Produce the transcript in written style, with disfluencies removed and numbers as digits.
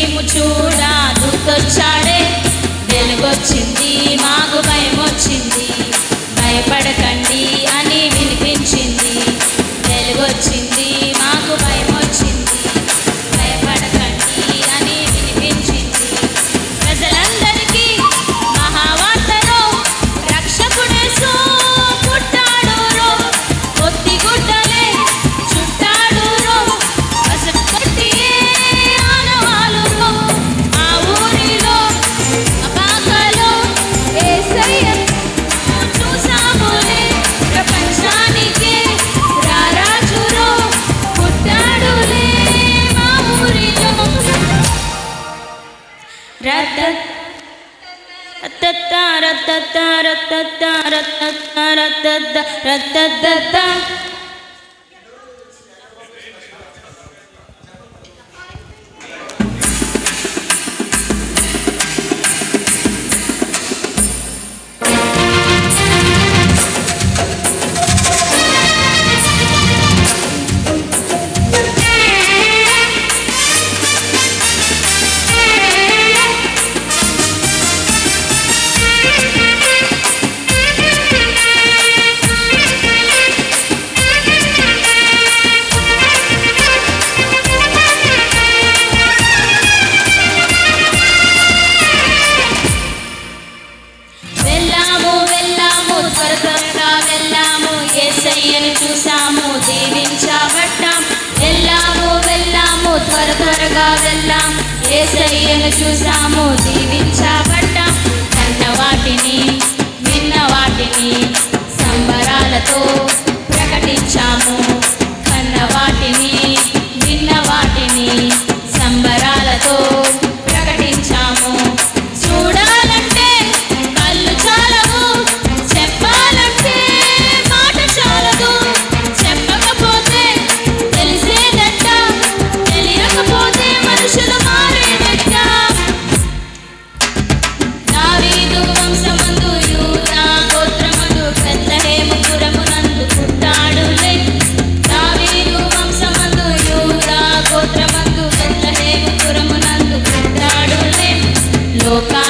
ఎఫ్రాయిము చూడ దూతొచ్చాడే, వెలుగొచ్చింది మాకు భయమొచ్చింది, భయపడకండి అని వినిపించింది. వెలుగొచ్చింది మాకు భయమొచ్చింది, భయపడకండి అని వినిపించింది. ప్రజలందరికీ మహావార్తను రక్షకుడేసు పుట్టాడు రో, కొద్ది గుడ్డలే చుట్టాడు రో, పసుపు కొట్టియే ఆనవాలు రో. ఆ ఊరిలో అపాకలో యేసయ్యను చూసాములే, ప్రపంచానికే రారాజు రో పుట్టాడులే మా ఊరిలో. రత్తత్త రత్తత్త రత్తత్త రత్తత్త రత్తత్త రత్తత్త. యేసయ్యను చూసాము దీవించబడ్డాం, వెళ్ళాము త్వరగా వెళ్ళాం. యేసయ్యను చూసాము దీవించబడ్డాం, కన్న వాటిని విన్న వాటిని సంబరాలతో ప్రకటించాము. కన్న వాటిని విన్న వాటిని సంబరాలతో ప్రకటించాము. చూడాలంటే కళ్ళు చాలవు, చెప్పాలంటే మాట చాలదు. చెప్పకపోతే తెలిసేదట్ట, తెలియకపోతే మనుషులు మారేదట్ట. దావీదు వంశమందు యూదా గోత్రమందు బెత్లెహేము పురమునందు పుట్టాడులే. దావీదు వంశమందు యూదా గోత్రమందు బెత్లెహేము పురమునందు పుట్టాడులే. లోకా